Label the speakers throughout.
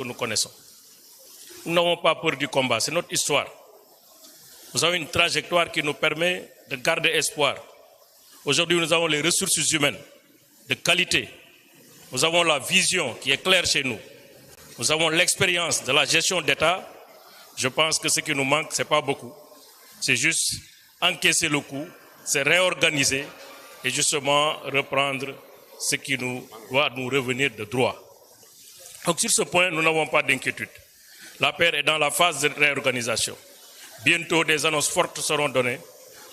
Speaker 1: que nous connaissons. Nous n'avons pas peur du combat, c'est notre histoire. Nous avons une trajectoire qui nous permet de garder espoir. Aujourd'hui, nous avons les ressources humaines de qualité. Nous avons la vision qui est claire chez nous. Nous avons l'expérience de la gestion d'État. Je pense que ce qui nous manque, ce n'est pas beaucoup. C'est juste encaisser le coup, c'est réorganiser et justement reprendre ce qui doit nous revenir de droit. Donc sur ce point, nous n'avons pas d'inquiétude. L'APR est dans la phase de réorganisation. Bientôt, des annonces fortes seront données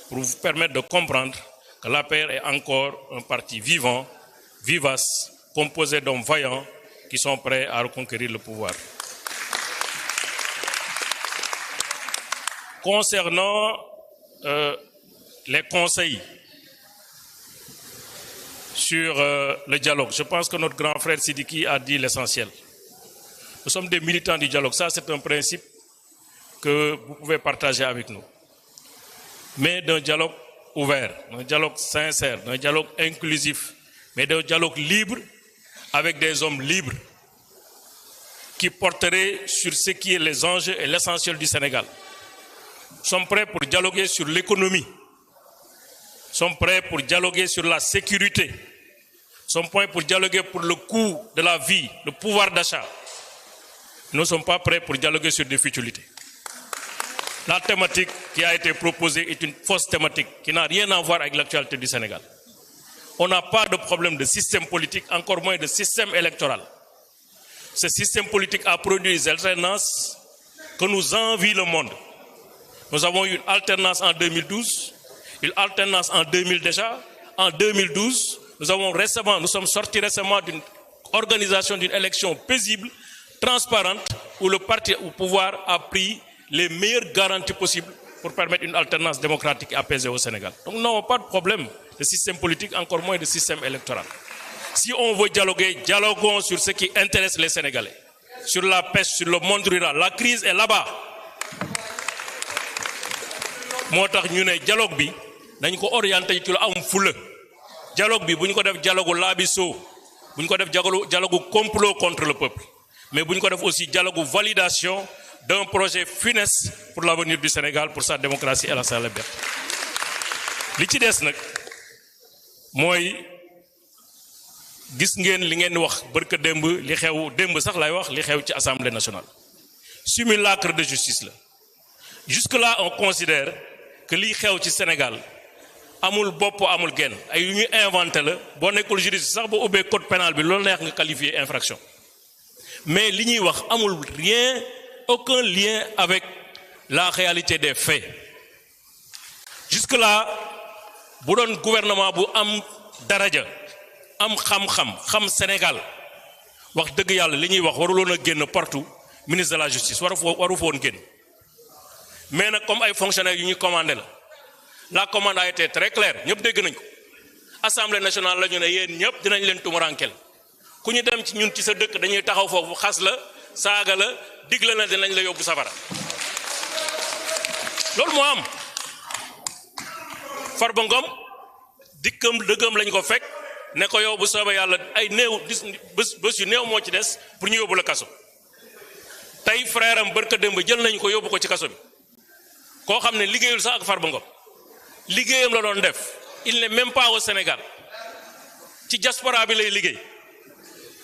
Speaker 1: pour vous permettre de comprendre que l'APR est encore un parti vivant, vivace, composé d'hommes vaillants qui sont prêts à reconquérir le pouvoir. Concernant les conseils sur le dialogue, je pense que notre grand frère Sidiki a dit l'essentiel. Nous sommes des militants du dialogue. Ça, c'est un principe que vous pouvez partager avec nous. Mais d'un dialogue ouvert, d'un dialogue sincère, d'un dialogue inclusif, mais d'un dialogue libre avec des hommes libres qui porteraient sur ce qui est les enjeux et l'essentiel du Sénégal. Nous sommes prêts pour dialoguer sur l'économie. Nous sommes prêts pour dialoguer sur la sécurité. Nous sommes prêts pour dialoguer pour le coût de la vie, le pouvoir d'achat. Nous ne sommes pas prêts pour dialoguer sur des futilités. La thématique qui a été proposée est une fausse thématique qui n'a rien à voir avec l'actualité du Sénégal. On n'a pas de problème de système politique, encore moins de système électoral. Ce système politique a produit des alternances que nous envie le monde. Nous avons eu une alternance en 2012, une alternance en 2000 déjà. En 2012, nous sommes sortis récemment d'une organisation d'une élection paisible, transparente, où le parti au pouvoir a pris les meilleures garanties possibles pour permettre une alternance démocratique et apaisée au Sénégal. Donc nous n'avons pas de problème de système politique, encore moins de système électoral. Si on veut dialoguer, dialoguons sur ce qui intéresse les Sénégalais. Sur la pêche, sur le monde rural. La crise est là-bas. Moo tax ñu ne dialogue bi nañ ko orienté ci lu am fula dialogue bi bu ñu ko def dialogue laabiso bu ñu ko def dialogue complot contre le peuple mais bu ñu ko def aussi dialogue validation d'un projet funeste pour l'avenir du Sénégal, pour sa démocratie et sa liberté. li ci des nag mooy gis ngeen li ngeen wax barka démb li xew démb sax lay wax li xew ci Assemblée nationale simulacre de justice la jusque-là on considère que li xew ci Sénégal amul bopp amul genn ay yu ñu inventé la boo nekkul juriste sax ba ubbee code pénal bi loolu neex nga qualifier infraction mais li ñuy wax amul aucun lien avec la réalité des faits. Jusque-là, bu doon gouvernement bu am daraja am xam Sénégal wax dëgg yàlla li ñuy wax waruloon a génn partout ministre de la justice waru foon génn mais nag comme ay fonctionnaires yu ñuy commandé la commande a été très claire ñëpp dégg nañ ko Assemblée nationale la ñu ne yéen ñëpp dinañ leen tumurankel ku ñu dem ci ñun ci sa dëkk dañuy taxaw foofu xas la saaga la digle na dinañ la yóbbu safara loolu moo am Farba Ngom dëggam lañ ko fekk ne ko yow bu soobee yàlla ay néew bés yu néew moo ci des pour ñu yóbbu la kaso tey frère am barka démb jël nañ ko yóbbu ko ci kaso bi koo xam ne liggéeyul sax ak Farba Ngom liggéeyam la doon def il n'est même pas au Sénégal ci diaspora bi lay liggéey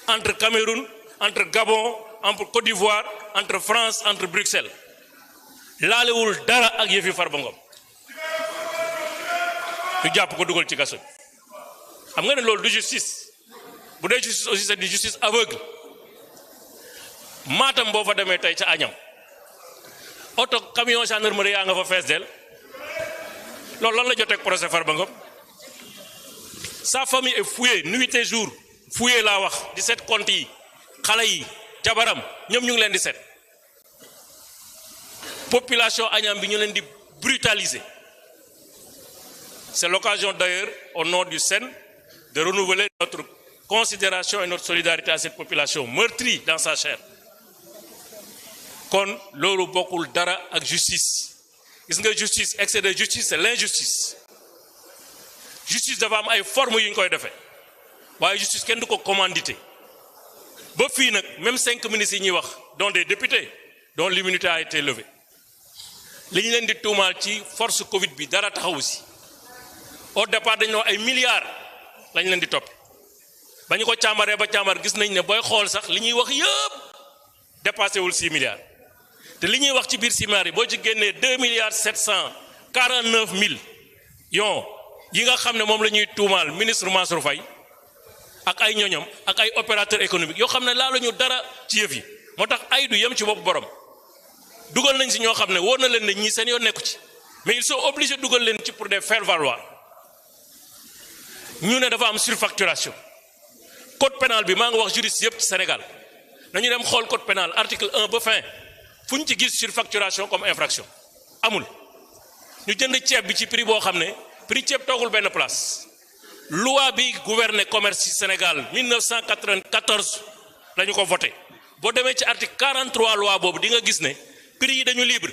Speaker 1: entre Cameroun entre Gabon entre Côte d'Ivoire entre France entre Bruxelles laalewul dara ak yëfi Farba Ngom ñu jàpp ko dugal ci kaso bi xam nga ne loolu du justice bu dee justice aussi c'est une justice aveugle Matam boo fa demee tey ca Agnam oto camion gendarmerie yaa nga fa fees del loolu lan la jotee ak procès Farba Ngom sa famille est fouillée nuit et jour fouillée laa wax di seet compte yi xale yi jabaram ñoom ñu ngi leen di seet population Agnam bi ñu leen di brutaliser. C'est l'occasion d'ailleurs au nom du SEN de renouveler notre considération et notre solidarité à cette population meurtrie dans sa chair kon loolu bokkul dara ak justice gis nga justice excès de justice c'est l'injustice justice dafa am ay formes yu ñu koy defee waaye justice kenn du ko commandité ba fii nag même 5 ministres yi ñuy wax dont des députés dont l'immunité a été levée li ñu leen di tuumaal ci force Covid bi dara taxawu si au départ dañu wax ay milliards lañ leen di topp ba ñu ko càmbaree ba càmbar gis nañ ne booy xool sax li ñuy wax yëpp dépassé wul 6 milliards te li ñuy wax ci biir 6 milliards yi boo ci génnee 2 milliards 749 mille yon yi nga xam ne moom la ñuy tuumaal ministre Mansour Faye ak ay ñoñom ak ay opérateur économique yoo xam ne laa la ñu dara ci yëf yi moo tax ay du yem ci bopp borom dugal nañ si ñoo xam ne wóor na leen ne ñii seen yoon nekku ci mais ils sont obligés dugal leen ci pour des faire valoir ñu ne dafa am surfacturation code pénal bi maa ngi wax juriste yëpp ci Sénégal nañu dem xool code pénal article 1 ba fin fu ñu ci gis surfacturation comme infraction amul ñu jënd ceeb bi ci prix boo xam ne prix ceeb toogul benn place loi bi gouverner commerce ci Sénégal 1994 la ñu ko voté boo demee ci article 43 loi boobu di nga gis ne prix yi dañu libre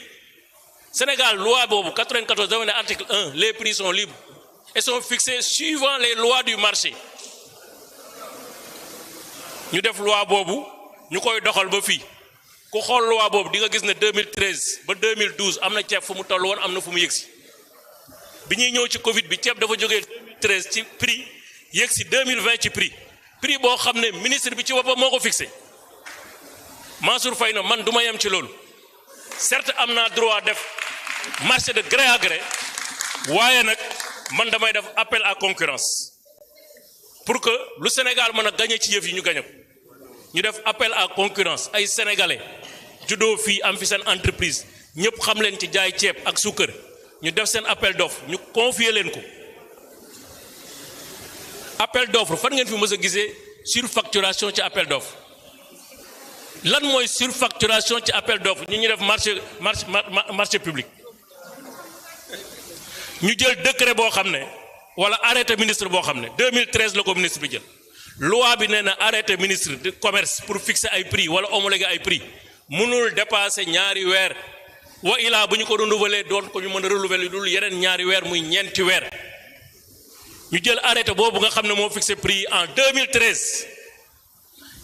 Speaker 1: Sénégal loi boobu 94 dafa ne article 1 les prix sont libres et sont fixés suivant les lois du marché ñu def loi boobu ñu koy doxal ba fii ku xool loi boobu di nga gis ne 2013 ba 2012 am na ceeb fu mu toll woon am na fu mu yëgsi bi ñuy ñëw ci Covid bi ceeb dafa jógee 2013 ci prix yëgsi 2020 ci prix boo xam ne ministre bi ci boppam moo ko fixé Mansour Faye na man du ma yem ci loolu certes am naa droit def marché de gré à gré waaye nag man damay def appel à concurrence pour que lu Sénégal mën a gagné ci yëf yi ñu gagné ko ñu def appel à concurrence ay sénégalais juddoo fii am fi seen entreprise ñëpp xam leen ci jaay ceeb ak suukar ñu def seen appel d'offre ñu confier leen ko appel d'offre fan ngeen fi mës a gisee surfacturation ci appel d'offre lan mooy surfacturation ci appel d'offre ñu def marché public ñu jël décret boo xam ne wala arrêté ministre boo xam ne 2013 la ko ministre bi jël loi bi nee na arrêté ministre de commerce pour fixer ay prix wala homologuer ay prix mënul dépasser ñaari weer wa ilaa bu ñu ko renouveler doon ko ñu mën a renouveler dul yeneen ñaari weer muy ñeenti weer ñu jël arrêté boobu nga xam ne moo fixé prix en 2013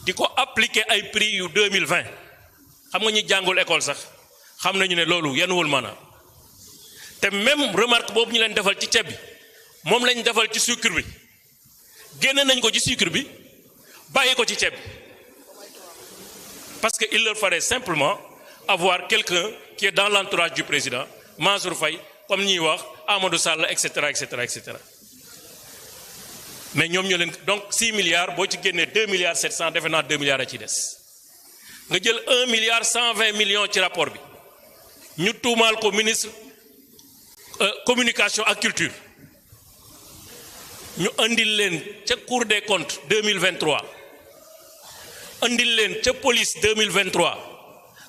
Speaker 1: di ko appliquer ay prix yu 2020 xam nga ñi jàngul école sax xam nañu ne loolu yenuwul maanaam te même remarque boobu ñu leen defal ci ceeb bi moom lañ defal ci sucre bi génne nañ ko ci sucre bi bàyyi ko ci ceeb bi parce que il leur fallait simplement avoir quelqu'un qui est dans l'entourage du président Mansour Faye comme ñuy wax Amadou Sall etc etc etc mais ñoom ñoo leen donc 6 milliards boo ci génnee 2 milliards 700 defe naa 2 milliards a ci des nga jël 1 milliard 120 millions ci rapport bi ñu tuumaal ko ministre communication ak culture ñu andil leen ca Cour des comptes 2023 andil leen ca police 2023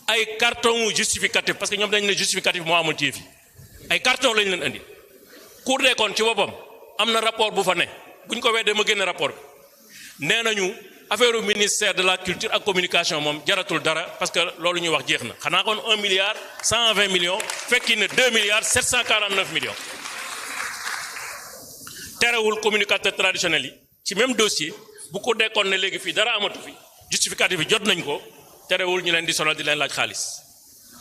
Speaker 1: ay carton justificatif parce que ñoom dañ ne justificatif moo amul ci yëf yi ay carton lañ leen andi Cour des comptes ci boppam am na rapport bu fa ne bu ñu ko weddee ma génne rapport bi nee nañu affaire ministère de la culture ak communication moom jaratul dara parce que loolu ñuy wax jeex na xanaa kon 1 milliard 120 millions fekki ne 2 milliards 749 millions terewul communicateur traditionnel yi ci même dossier bu ko dekkoon ne léegi fii dara amatu fi justificatif bi jot nañ ko terewul ñu leen di sonal di leen laaj xaalis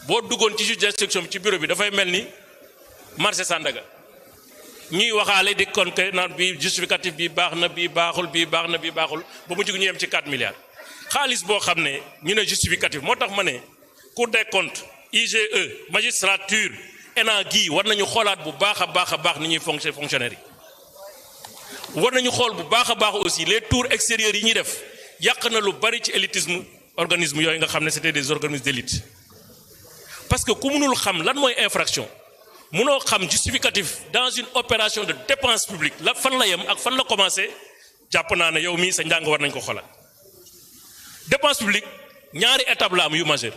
Speaker 1: boo duggoon ci juge d'instruction bi ci bureau bi dafay mel ni marché Sandaga ñuy waxaale di kon que naan bii justificatif bi baax na bii baaxul bii baax na bii baaxul ba mu jug ñu yem ci 4 milliards xaalis boo xam ne ñu ne justificatif moo tax ma ne Cour des comptes IGE magistrature ENA gii war nañu xoolaat bu baax a baax ni ñuy fonctionnaire yi war nañu xool bu baax a baax aussi les tours extérieurs yi ñuy def yàq na lu bari ci élitisme organisme yooyu nga xam ne c'était des organismes d'élite parce que ku mënul xam lan mooy infraction mënoo xam justificatif dans une opération de dépense publique la fan la yem ak fan la commencé jàpp naa ne yow mii sa njàng war nañ ko xoolaat dépense publique ñaari étape la am yu majeur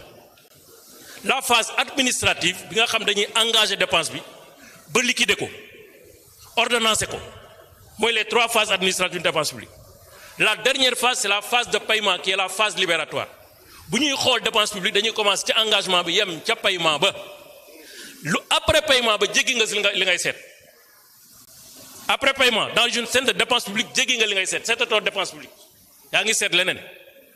Speaker 1: la phase administrative bi nga xam dañuy engager dépense bi ba liquider ko ordonnancer ko mooy les 3 phases administratives de dépense publique la dernière phase c'est la phase de paiement qui est la phase libératoire bu ñuy xool dépense publique dañuy commencer ci engagement bi yem ca paiement ba lu après paiement ba jéggi nga si li ngay seet après paiement dans une scène de dépense publique jéggi nga li ngay seet seetatoo dépense publique yaa ngi seet leneen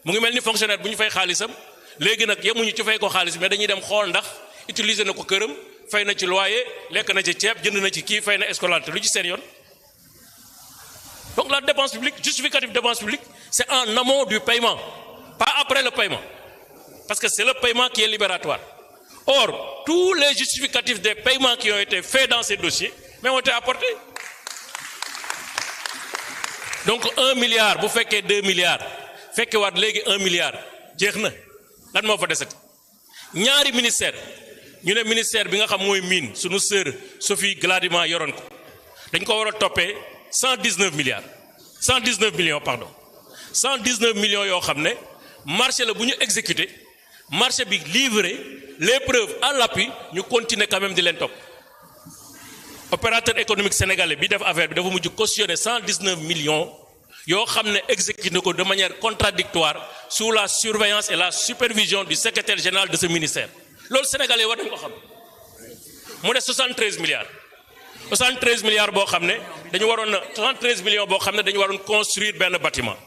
Speaker 1: mu ngi mel ni fonctionnaire bu ñu fay xaalisam léegi nag yemuñu ci fay ko xaalis mais dañuy dem xool ndax utiliser na ko këram fay na ci loyer lekk na ci ceeb jënd na ci kii fay na scolarité lu ci seen yoon. Donc la dépense publique, justificatif de dépense publique, c'est en amont du paiement, pas après le paiement. Parce que c'est le paiement qui est libératoire. Or, tous les justificatifs des paiements qui ont été faits dans ces dossiers, mais ont été apportés. Donc 1 milliard, vous faites que 2 milliards, faites que vous avez 1 milliard. Jeexna lan moo fa desati ñaari ministère ñu ne ministère bi nga xam mooy mine sunu sœur Sophie Gladima yoroon ko dañ ko war a toppee 119 milliards 119 millions pardon 119 millions yoo xam ne marché la bu ñu exécuté marché bi livré les preuves à l'appui ñu continuer quand même di leen topp opérateur économique sénégalais bi def affaire bi dafa mujj cautionner 119 millions yoo xam ne exécuté ko de manière contradictoire sous la surveillance et la supervision du secrétaire général de ce ministère loolu sénégalais war nañ ko xam mu des 73 milliards 73 milliards boo xam ne dañu waroon 73 millions boo xam ne dañu waroon construire benn bâtiment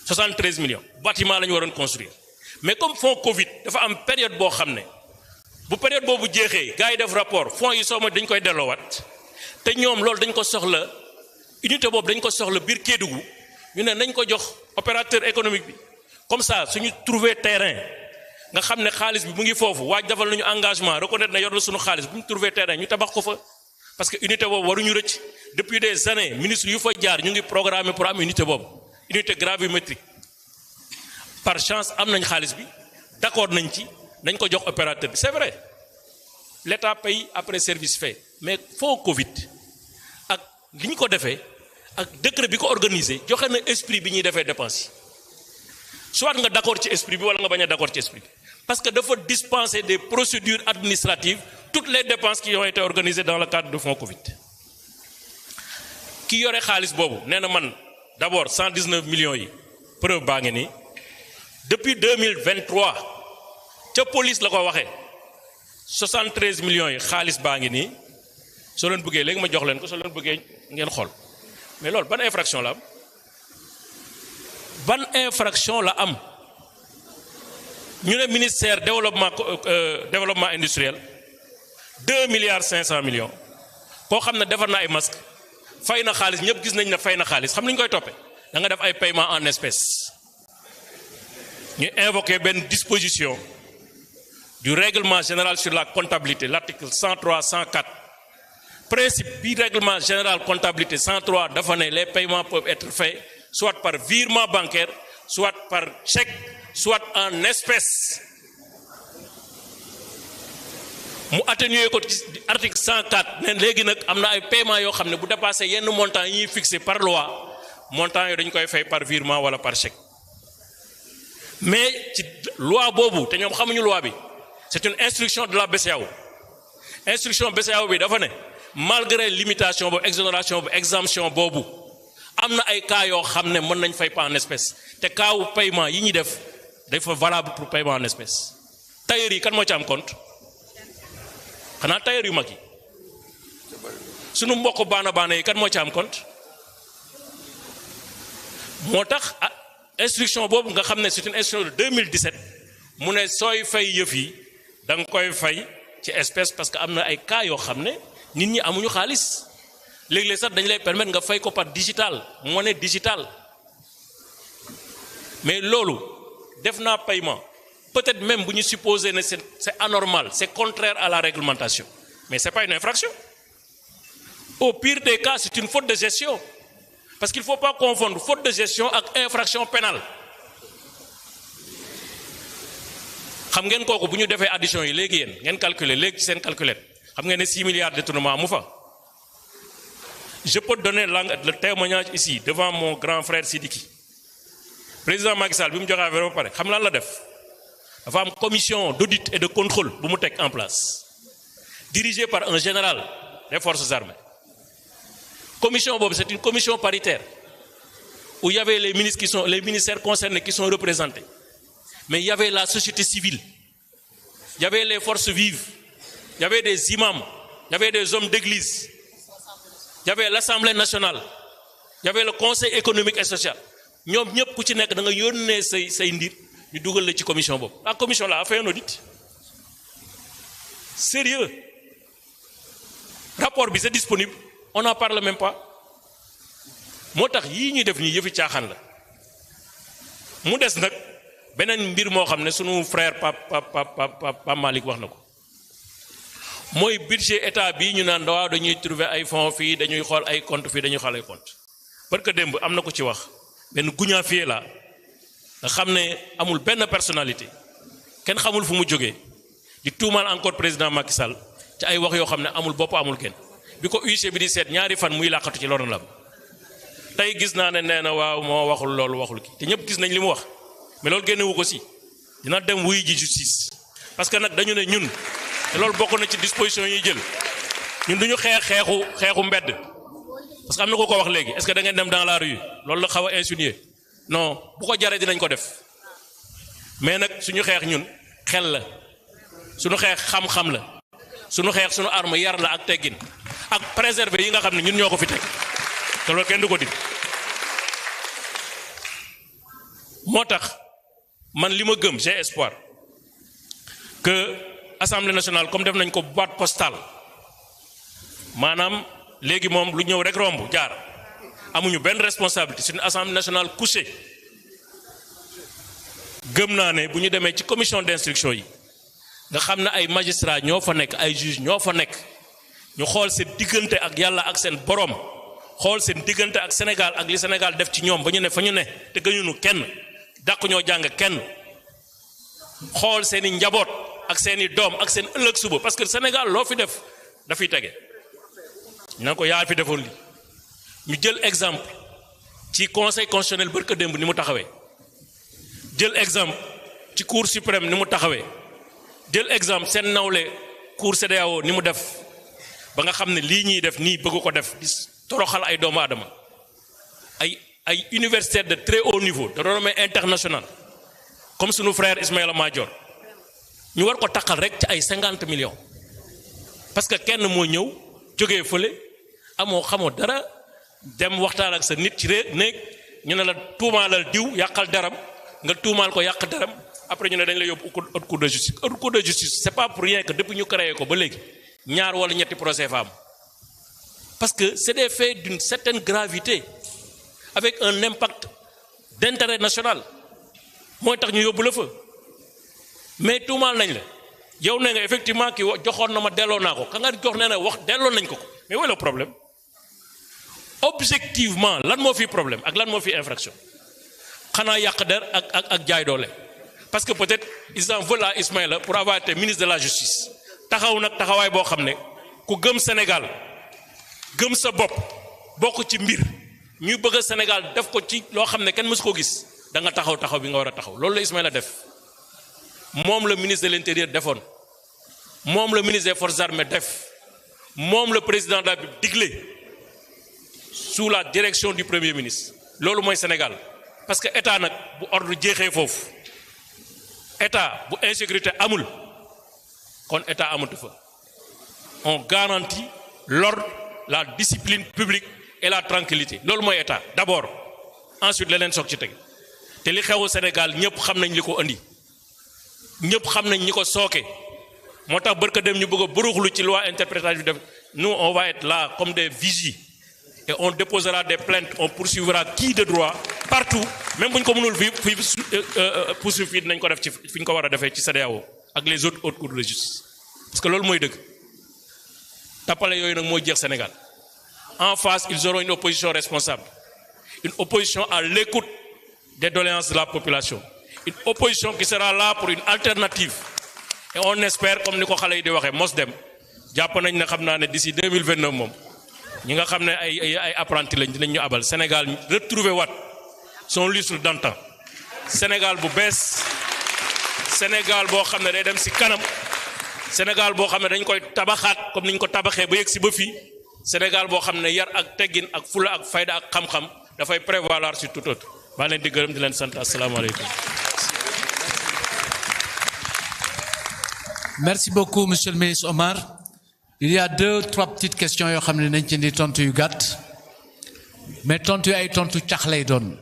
Speaker 1: 73 millions bâtiment la ñu waroon construire mais comme fonds Covid dafa am période boo xam ne bu période boobu jeexee gars yi def rapport fonds yi sooma dañ koy delloowaat te ñoom loolu dañ ko soxla unité boobu dañ ko soxla biir Kédougou ñu ne nañ ko jox opérateur économique bi comme ça suñu trouver terrain nga xam ne xaalis bi mu ngi foofu waaj defal nañu engagement reconnaître na yor la suñu xaalis bu ñu trouver terrain ñu tabax ko fa parce que unité boobu waruñu rëcc depuis des années ministre yu fa jaar ñu ngi programmé pour am unité boobu unité gravimétrique par chance am nañ xaalis bi d'accord nañ ci nañ ko jox opérateur bi c'est vrai l'État paye après service fait mais fonds Covid ak li ñu ko defee ak décret bi ko organisé joxe na esprit bi ñuy defee dépense yi soit nga d'accord ci esprit bi wala nga bañ a d'accord ci esprit bi parce que dafa dispenser des procédures administratives toutes les dépenses qui ont été organisées dans le cadre de fonds Covid ki yore xaalis boobu nee na man d'abord 119 millions yi preuve baa ngi nii depuis 2023 ca police la ko waxee 73 millions yi xaalis baa ngi nii soo leen bëggee léegi ma jox leen ko soo leen bëggee ngeen xool mais loolu ban infraction la am ban infraction la am ñu ne ministère développement industriel 2 milliards 500 millions koo xam ne defar na ay masque fay na xaalis ñëpp gis nañ ne fay na xaalis xam nañ koy toppee da nga def ay paiement en espèces ñu invoqué benn disposition du règlement général sur la comptabilité l'article 103 104 principe bi règlement général comptabilité 103 dafa ne les paiements peuvent être faits soit par virement bancaire soit par chèque soit en espèces mu atténuer ko ci article 104 ne léegi nag am na ay paiements yoo xam ne bu dépassé yenn montants yi ñuy fixé par loi montants yooyu dañu koy fay par virement wala par chèque mais ci loi boobu te ñoom xamuñu loi bi c'est une instruction de la BCEAO instruction BCEAO bi dafa ne malgré limitation boobu exonération boobu exemption boobu am na ay cas yoo xam ne mën nañ fay pas en espèce te cas wu paiement yi ñuy def dafa valable pour paiement en espèce tailleur yi kan moo ci am compte xanaa tailleur yu mag yi sunu mbokk baana yi kan moo ci am compte moo tax instruction boobu nga xam ne c'est une instruction de 2017 mu ne sooy fay yëf yi da nga koy fay ci espèce parce que am na ay cas yoo xam ne nit ñi amuñu xaalis léeg-léeg sax dañu lay permettre nga fay ko par digital monnaie digitale mais loolu def naa paiement peut-être même bu ñu supposer ne c'est anormal c'est contraire à la réglementation mais c'est pas une infraction au pire des cas c'est une faute de gestion parce qu'il faut pas confondre faute de gestion ak infraction pénale xam ngeen kooku bu ñu defee addition yi léegi yéen ngeen calculer léegi ci seen calculette xam ngeen ne 6 milliards de détournement mu fa je peux donner le témoignage ici devant mon grand frère Sidiki président Macky Sall bi mu joxe affaire ba pare xam lan la def dafa am commission d'audit et de contrôle bu mu teg en place dirigée par un général des forces armées commission boobu c'est une commission paritaire où il y avait les ministères concernés qui sont représentés mais il y avait la société civile il y avait les forces vives il y avait des imams il y avait des hommes d'église il y avait l'Assemblée nationale il y avait le Conseil économique et social ñoom ñëpp ku ci nekk da nga yónnee say ndir ñu dugal la ci commission boobu. La commission là a fait un audit sérieux, rapport bi c'est disponible, on n'en parle même pas. moo tax yii ñuy def nii yëfi caaxaan la. mu des nag beneen mbir moo xam ne sunu frère Pape Malick wax na ko mooy budget état bii ñu naan waaw dañuy trouver ay fonds fii dañuy xool ay compte fii dañuy xool ay compte parce que démb am na ko ci wax benn guñaafiye la nga xam ne amul benn personnalité kenn xamul fu mu jógee di tuumaal encore président Macky Sall ci ay wax yoo xam ne amul bopp amul kenn bi ko UG bi di seet ñaari fan muy làqatu ci loolu la tey gis naa ne nee na waaw moo waxul loolu waxul kii te ñëpp gis nañ li mu wax mais loolu génnewu ko si dina dem wuy ji justice parce que nag dañu ne ñun te loolu bokk na ci disposition yi jël ñun duñu xeexu mbedd parce que am na ko wax léegi est-ce que da ngeen dem dans la rue loolu la xaw a insinuer non bu ko jaree dinañ ko def mais nag suñu xeex ñun xel la suñu xeex xam-xam la suñu xeex suñu arme yar la ak teggin ak préserver yi nga xam ne ñun ñoo ko fi teg te loolu kenn du ko di moo tax man li ma gëm j'ai espoir que Assemblée nationale comme def nañ ko boîte postale maanaam léegi moom lu ñëw rek romb jaar amuñu benn responsabilité c'est une Assemblée nationale couchée gëm naa ne bu ñu demee ci commission d'instruction yi nga xam ne ay magistrats ñoo fa nekk ay juges ñoo fa nekk ñu xool seen diggante ak yàlla ak seen boroom xool seen diggante ak Sénégal ak li Sénégal def ci ñoom ba ñu ne fa ñu ne te gëñunu kenn dàq ñoo jàng kenn xool seeni njaboot ak seeni doom ak seen ëllëg suba parce que Sénégal loo fi def dafay tege na ko yaa fi defoon li ñu jël exemple ci conseil constitutionnel barka démb ni mu taxawee jël exemple ci cour suprême ni mu taxawee jël exemple seen nawle cour CEDEAO ni mu def ba nga xam ne lii ñuy def nii bëgg ko def di toroxal ay doomu aadama ay universitaires de très haut niveau de renommée internationale comme sunu frère Ismaïla Madior ñu war ko taqal rek ci ay 50 millions parce que kenn moo ñëw jógee fële amoo xamoo dara dem waxtaan ak sa nit ci néeg ñu ne la tuumaalal diw yàqal daram nga tuumaal ko yàq daram après ñu ne dañ la yóbbu haute cour de justice. Haute cour de justice c'est pas pour rien que depuis ñu créé ko ba léegi ñaar wala ñetti procès fa am parce que c'est des faits d'une certaine gravité avec un impact d'intérêt national mooy tax ñu yóbbu la fa mais tuumaal nañ la yow ne nga effectivement ki joxoon na ma delloo naa ko ka nga jox nee na wax delloo nañ ko mais où est le problème objectivement lan moo fi problème ak lan moo fi infraction xanaa yàq der ak jaay doole parce que peut-être ils en veulent à Ismaïla pour avoir été ministre de la justice taxaw nag taxawaay boo xam ne ku gëm Sénégal gëm sa bopp bokk ci mbir ñuy bëgg a Sénégal def ko ci loo xam ne kenn mësu ko gis da nga taxaw bi nga war a taxaw loolu la Ismaïla def moom le ministre de l'intérieur defoon moom le ministre des forces armées def moom le président de la République digle sous la direction du premier ministre loolu mooy Sénégal parce que état nag bu ordre jeexee foofu état bu insécurité amul kon état amatu fa on garantit l'ordre la discipline publique et la tranquillité loolu mooy état d'abord ensuite leneen soog ci teg te li xewu Sénégal ñëpp xam nañ li ko andi ñëpp xam nañ ñi ko sooke moo tax barka dem ñu bëgg a buruxlu ci loi interprétative def nous on va être là comme des vigies et on déposera des plaintes on poursuivra qui de droit partout même bu ñu ko mënul fii poursuivre fii dinañ ko def ci fi ñu ko war a defee ci CEDEAO ak les autres hautes cours de justice parce que loolu mooy dëgg tappale yooyu nag mooy jeex Sénégal en face ils auront une opposition responsable une opposition à l'écoute des doléances de la population une opposition qui sera là pour une alternative et on espère comme ni ko xale yi di waxee mos dem jàpp nañ ne xam naa ne d'ici 2029 moom ñi nga xam ne ay apprentis lañ dinañ ñu abal Sénégal retrouver waat son lustre d'antan Sénégal bu bees Sénégal boo xam ne day dem ci kanam Sénégal boo xam ne dañ koy tabaxaat comme niñ ko tabaxee ba yegg ci ba fii Sénégal boo xam ne yar ak teggin ak fula ak fayda ak xam-xam dafay prévaloir sur tout autre maa leen di gërëm di leen sant asalaamaaleykum.
Speaker 2: Merci beaucoup monsieur le ministre Omar. Il y a 2-3 petites questions yoo xam ne nañ ci indi tontu yu gàtt mais tontu yu ay tontu cax lay doon.